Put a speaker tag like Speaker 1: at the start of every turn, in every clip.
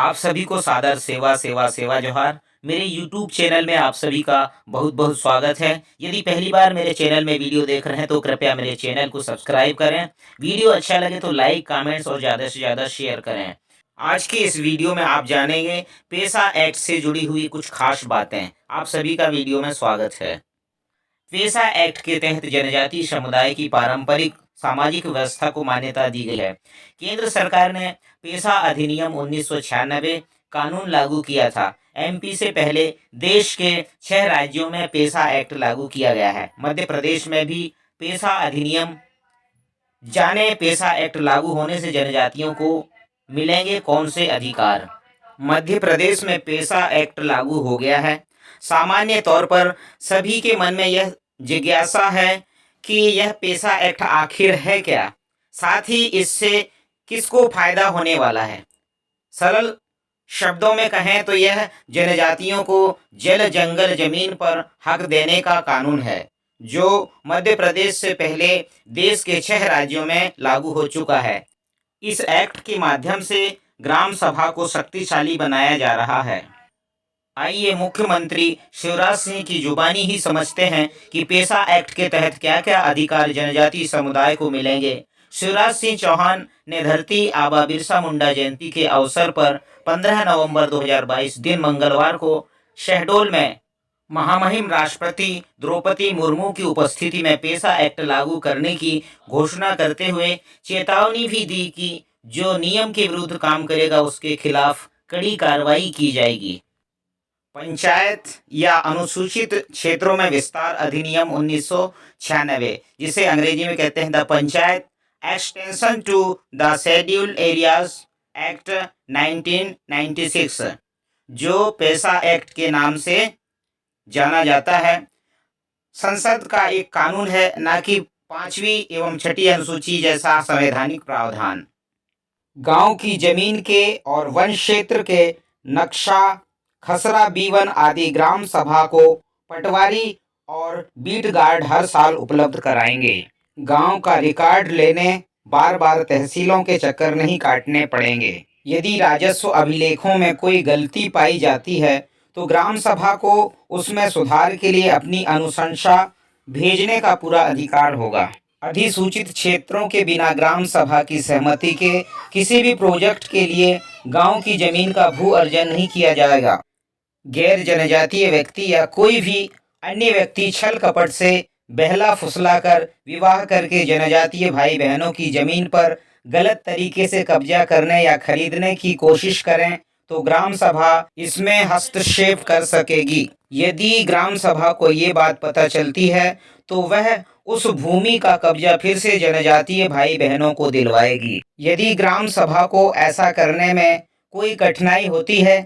Speaker 1: आप सभी को सादर सेवा सेवा सेवा जोहार। मेरे YouTube चैनल में आप सभी का बहुत बहुत स्वागत है। यदि पहली बार मेरे चैनल में वीडियो देख रहे हैं तो कृपया मेरे चैनल को सब्सक्राइब करें। वीडियो अच्छा लगे तो लाइक, कमेंट्स और ज़्यादा से ज़्यादा शेयर करें। आज के इस वीडियो में आप जानेंगे पेसा एक्ट से जुड़ी हुई कुछ खास बातें। आप सभी का वीडियो में स्वागत है। पेसा एक्ट के तहत जनजातीय समुदाय की पारंपरिक सामाजिक व्यवस्था को मान्यता दी गई है। केंद्र सरकार ने पेसा अधिनियम 1996 कानून लागू किया था। एमपी से पहले देश के 6 राज्यों में पेसा एक्ट लागू किया गया है। मध्य प्रदेश में भी पेसा अधिनियम जाने पेसा एक्ट लागू होने से जनजातियों को मिलेंगे कौन से अधिकार। मध्य प्रदेश में पेसा एक्ट लागू हो गया है। सामान्य तौर पर सभी के मन में यह जिज्ञासा है कि यह पेसा एक्ट आखिर है क्या, साथ ही इससे किसको फायदा होने वाला है। सरल शब्दों में कहें तो यह जनजातियों को जल जंगल जमीन पर हक देने का कानून है, जो मध्य प्रदेश से पहले देश के 6 राज्यों में लागू हो चुका है। इस एक्ट के माध्यम से ग्राम सभा को शक्तिशाली बनाया जा रहा है। आइए मुख्यमंत्री शिवराज सिंह की जुबानी ही समझते हैं कि पेसा एक्ट के तहत क्या क्या अधिकार जनजातीय समुदाय को मिलेंगे। शिवराज सिंह चौहान ने धरती आबा बिरसा मुंडा जयंती के अवसर पर 15 नवंबर 2022 दिन मंगलवार को शहडोल में महामहिम राष्ट्रपति द्रौपदी मुर्मू की उपस्थिति में पेसा एक्ट लागू करने की घोषणा करते हुए चेतावनी भी दी कि जो नियम के विरुद्ध काम करेगा उसके खिलाफ कड़ी कार्रवाई की जाएगी। पंचायत या अनुसूचित क्षेत्रों में विस्तार अधिनियम 1996, जिसे अंग्रेजी में कहते हैं the panchayat extension to the scheduled areas act 1996, जो पेसा एक्ट के नाम से जाना जाता है, संसद का एक कानून है, न कि 5वीं एवं 6ठी अनुसूची जैसा संवैधानिक प्रावधान। गांव की जमीन के और वन क्षेत्र के नक्शा, खसरा, B1 आदि ग्राम सभा को पटवारी और बीट गार्ड हर साल उपलब्ध कराएंगे। गांव का रिकॉर्ड लेने बार बार तहसीलों के चक्कर नहीं काटने पड़ेंगे। यदि राजस्व अभिलेखों में कोई गलती पाई जाती है तो ग्राम सभा को उसमें सुधार के लिए अपनी अनुशंसा भेजने का पूरा अधिकार होगा। अधिसूचित क्षेत्रों के बिना ग्राम सभा की सहमति के किसी भी प्रोजेक्ट के लिए गांव की जमीन का भू अर्जन नहीं किया जाएगा। गैर जनजातीय व्यक्ति या कोई भी अन्य व्यक्ति छल कपट से बहला फुसला कर विवाह करके जनजातीय भाई बहनों की जमीन पर गलत तरीके से कब्जा करने या खरीदने की कोशिश करें तो ग्राम सभा इसमें हस्तक्षेप कर सकेगी। यदि ग्राम सभा को ये बात पता चलती है तो वह उस भूमि का कब्जा फिर से जनजातीय भाई बहनों को दिलवाएगी। यदि ग्राम सभा को ऐसा करने में कोई कठिनाई होती है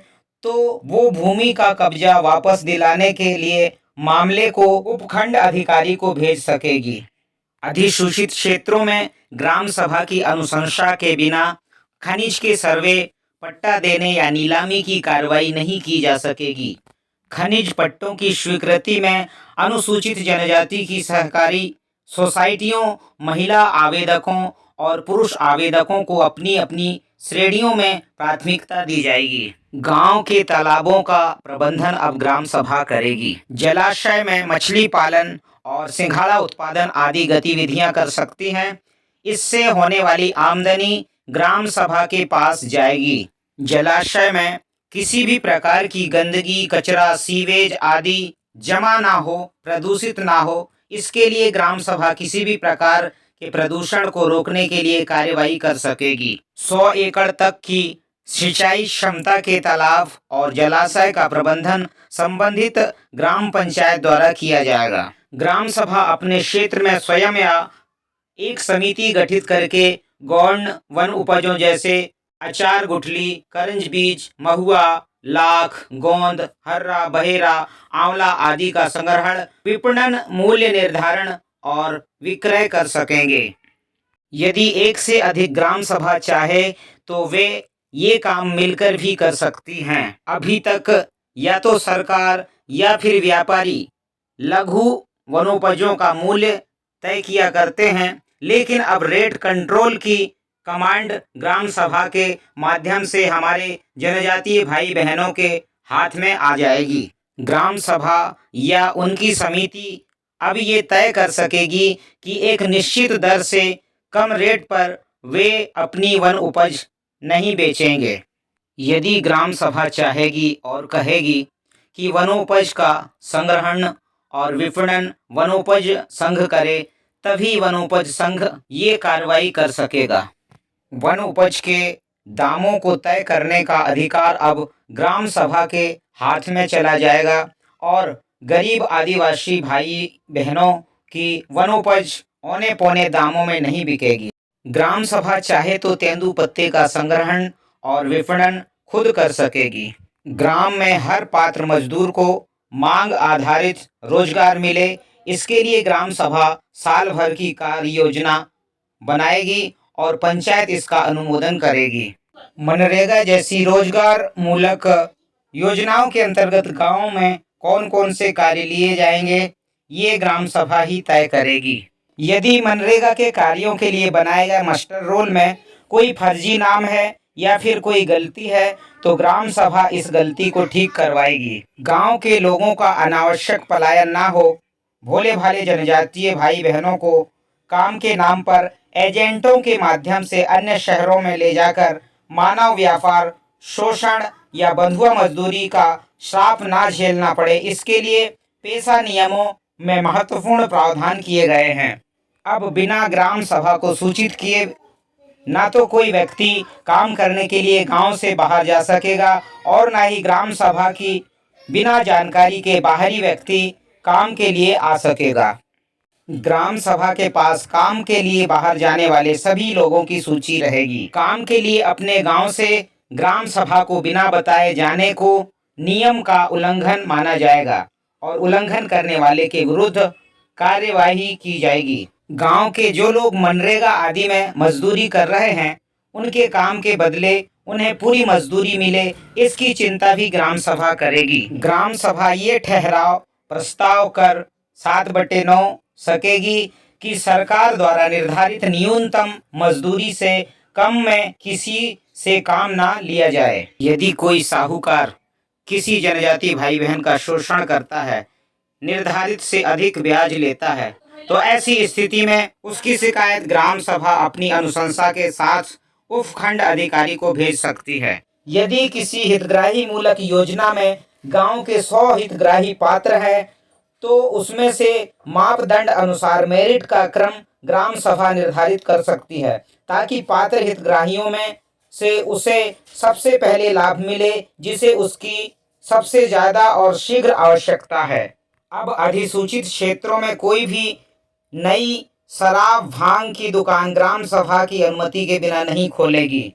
Speaker 1: तो वो भूमि का कब्जा वापस दिलाने के लिए मामले को उपखंड अधिकारी को भेज सकेगी। अधिसूचित क्षेत्रों में ग्राम सभा की अनुशंसा के बिना खनिज के सर्वे, पट्टा देने या नीलामी की कार्रवाई नहीं की जा सकेगी। खनिज पट्टों की स्वीकृति में अनुसूचित जनजाति की सहकारी सोसाइटियों, महिला आवेदकों और पुरुष आवेदकों को अपनी अपनी श्रेणियों में प्राथमिकता दी जाएगी। गांव के तालाबों का प्रबंधन अब ग्राम सभा करेगी। जलाशय में मछली पालन और सिंघाड़ा उत्पादन आदि गतिविधियां कर सकती हैं। इससे होने वाली आमदनी ग्राम सभा के पास जाएगी। जलाशय में किसी भी प्रकार की गंदगी, कचरा, सीवेज आदि जमा ना हो, प्रदूषित ना हो, इसके लिए ग्राम सभा किसी भी प्रकार के प्रदूषण को रोकने के लिए कार्यवाही कर सकेगी। 100 एकड़ तक की सिंचाई क्षमता के तालाब और जलाशय का प्रबंधन संबंधित ग्राम पंचायत द्वारा किया जाएगा। ग्राम सभा अपने क्षेत्र में स्वयं या एक समिति गठित करके गौण वन उपजों जैसे अचार, गुठली, करंज बीज, महुआ, लाख, गोंद, हर्रा, बहेरा, आंवला आदि का संग्रहण, विपणन, मूल्य निर्धारण और विक्रय कर सकेंगे। यदि एक से अधिक ग्राम सभा चाहे तो वे ये काम मिलकर भी कर सकती हैं। अभी तक या तो सरकार या फिर व्यापारी लघु वनोपजों का मूल्य तय किया करते हैं, लेकिन अब रेट कंट्रोल की कमांड ग्राम सभा के माध्यम से हमारे जनजातीय भाई बहनों के हाथ में आ जाएगी। ग्राम सभा या उनकी समिति अब ये तय कर सकेगी कि एक निश्चित दर से कम रेट पर वे अपनी वन उपज नहीं बेचेंगे। यदि ग्राम सभा चाहेगी और कहेगी कि वनोपज का संग्रहण और विपणन वनोपज संघ करे, तभी वनोपज संघ ये कार्रवाई कर सकेगा। वन उपज के दामों को तय करने का अधिकार अब ग्राम सभा के हाथ में चला जाएगा और गरीब आदिवासी भाई बहनों की वनोपज औने पौने दामों में नहीं बिकेगी। ग्राम सभा चाहे तो तेंदुपत्ते का संग्रहण और विपणन खुद कर सकेगी। ग्राम में हर पात्र मजदूर को मांग आधारित रोजगार मिले, इसके लिए ग्राम सभा साल भर की कार्य योजना बनाएगी और पंचायत इसका अनुमोदन करेगी। मनरेगा जैसी रोजगार मूलक योजनाओं के अंतर्गत गांव में कौन कौन से कार्य लिए जाएंगे, ये ग्राम सभा ही तय करेगी। यदि मनरेगा के कार्यों के लिए बनाए गए मास्टर रोल में कोई फर्जी नाम है या फिर कोई गलती है तो ग्राम सभा इस गलती को ठीक करवाएगी। गांव के लोगों का अनावश्यक पलायन ना हो। भोले भाले जनजातीय भाई बहनों को काम के नाम पर एजेंटों के माध्यम से अन्य शहरों में ले जाकर मानव व्यापार, शोषण या बंधुआ मजदूरी का श्राप ना झेलना पड़े, इसके लिए पेशा नियमों में महत्वपूर्ण प्रावधान किए गए हैं। अब बिना ग्राम सभा को सूचित किए ना तो कोई व्यक्ति काम करने के लिए गांव से बाहर जा सकेगा और ना ही ग्राम सभा की बिना जानकारी के बाहरी व्यक्ति काम के लिए आ सकेगा। ग्राम सभा के पास काम के लिए बाहर जाने वाले सभी लोगों की सूची रहेगी। काम के लिए अपने गांव से ग्राम सभा को बिना बताए जाने को नियम का उल्लंघन माना जाएगा और उल्लंघन करने वाले के विरुद्ध कार्यवाही की जाएगी। गांव के जो लोग मनरेगा आदि में मजदूरी कर रहे हैं, उनके काम के बदले उन्हें पूरी मजदूरी मिले, इसकी चिंता भी ग्राम सभा करेगी। ग्राम सभा ये ठहराव प्रस्ताव कर 7/9 सकेगी कि सरकार द्वारा निर्धारित न्यूनतम मजदूरी से कम में किसी से काम ना लिया जाए। यदि कोई साहूकार किसी जनजाति भाई बहन का शोषण करता है, निर्धारित से अधिक ब्याज लेता है, तो ऐसी स्थिति में उसकी शिकायत ग्राम सभा अपनी अनुशंसा के साथ उपखंड अधिकारी को भेज सकती है। यदि किसी हितग्राही मूलक योजना में गांव के 100 हितग्राही पात्र हैं, तो उसमें से मापदंड अनुसार मेरिट का क्रम ग्राम सभा निर्धारित कर सकती है, ताकि पात्र हितग्राहियों में से उसे सबसे पहले लाभ मिले, जिसे उसकी सबसे ज्यादा और शीघ्र आवश्यकता है। अब अधिसूचित क्षेत्रों में कोई भी नई शराब भांग की दुकान ग्राम सभा की अनुमति के बिना नहीं खोलेगी।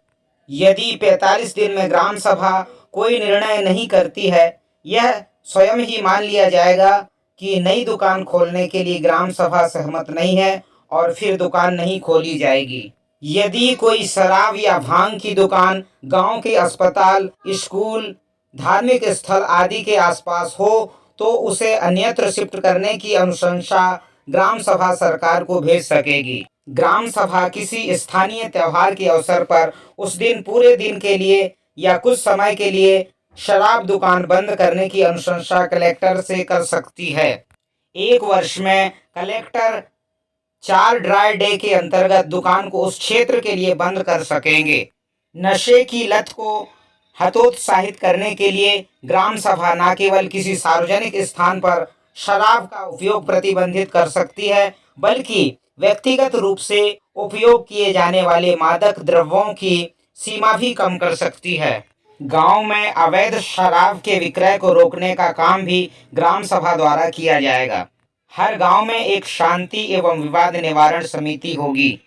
Speaker 1: यदि 45 दिन में ग्राम सभा कोई निर्णय नहीं करती है, यह स्वयं ही मान लिया जाएगा कि नई दुकान खोलने के लिए ग्राम सभा सहमत नहीं है और फिर दुकान नहीं खोली जाएगी। यदि कोई शराब या भांग की दुकान गांव के अस्पताल, स्कूल, धार्मिक स्थल आदि के आसपास हो, तो उसे अन्यत्र शिफ्ट करने की अनुशंसा ग्राम सभा सरकार को भेज सकेगी। ग्राम सभा किसी स्थानीय त्योहार के अवसर पर उस दिन पूरे दिन के लिए या कुछ समय के लिए शराब दुकान बंद करने की अनुशंसा कलेक्टर से कर सकती है। 1 वर्ष में कलेक्टर 4 ड्राई डे के अंतर्गत दुकान को उस क्षेत्र के लिए बंद कर सकेंगे। नशे की लत को हतोत्साहित करने के लिए ग्राम सभा न केवल किसी सार्वजनिक स्थान पर शराब का उपयोग प्रतिबंधित कर सकती है, बल्कि व्यक्तिगत रूप से उपयोग किए जाने वाले मादक द्रव्यों की सीमा भी कम कर सकती है। गांव में अवैध शराब के विक्रय को रोकने का काम भी ग्राम सभा द्वारा किया जाएगा। हर गांव में एक शांति एवं विवाद निवारण समिति होगी।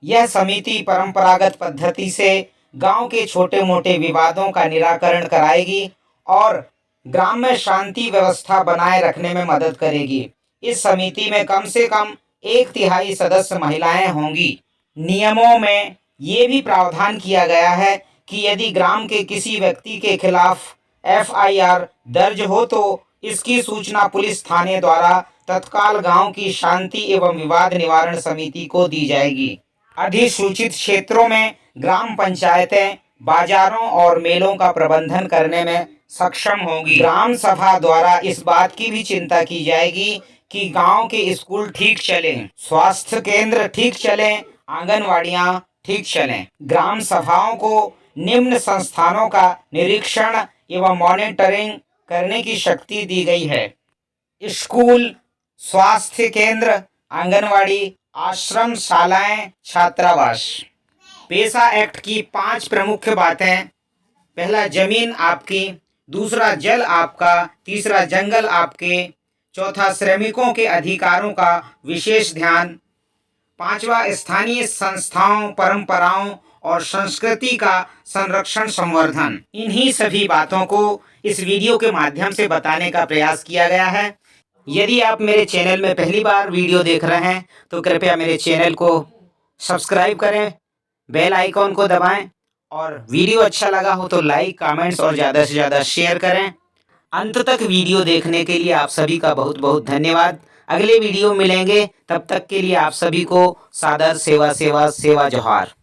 Speaker 1: यह समिति परंपरागत पद्धति से गांव के छोटे मोटे विवादों का निराकरण कराएगी और ग्राम में शांति व्यवस्था बनाए रखने में मदद करेगी। इस समिति में कम से कम 1/3 सदस्य महिलाएं होंगी। नियमों में ये भी प्रावधान किया गया है कि यदि ग्राम के किसी व्यक्ति के खिलाफ FIR दर्ज हो तो इसकी सूचना पुलिस थाने द्वारा तत्काल गांव की शांति एवं विवाद निवारण समिति को दी जाएगी। अधिसूचित क्षेत्रों में ग्राम पंचायतें बाजारों और मेलों का प्रबंधन करने में सक्षम होंगी। ग्राम सभा द्वारा इस बात की भी चिंता की जाएगी कि गांव के स्कूल ठीक चलें, स्वास्थ्य केंद्र ठीक चलें, आंगनवाड़ियां ठीक चलें। ग्राम सभाओं को निम्न संस्थानों का निरीक्षण एवं मॉनिटरिंग करने की शक्ति दी गई है: स्कूल, स्वास्थ्य केंद्र, आंगनवाड़ी, आश्रम शालाएं, छात्रावास। पेशा एक्ट की 5 प्रमुख बातें: पहला, जमीन आपकी; दूसरा, जल आपका; तीसरा, जंगल आपके; चौथा, श्रमिकों के अधिकारों का विशेष ध्यान; पांचवा, स्थानीय संस्थाओं, परंपराओं और संस्कृति का संरक्षण संवर्धन। इन्हीं सभी बातों को इस वीडियो के माध्यम से बताने का प्रयास किया गया है। यदि आप मेरे चैनल में पहली बार वीडियो देख रहे हैं तो कृपया मेरे चैनल को सब्सक्राइब करें, बेल आइकॉन को दबाएं और वीडियो अच्छा लगा हो तो लाइक, कमेंट्स और ज़्यादा से ज़्यादा शेयर करें। अंत तक वीडियो देखने के लिए आप सभी का बहुत बहुत धन्यवाद। अगले वीडियो मिलेंगे, तब तक के लिए आप सभी को सादर सेवा जोहार।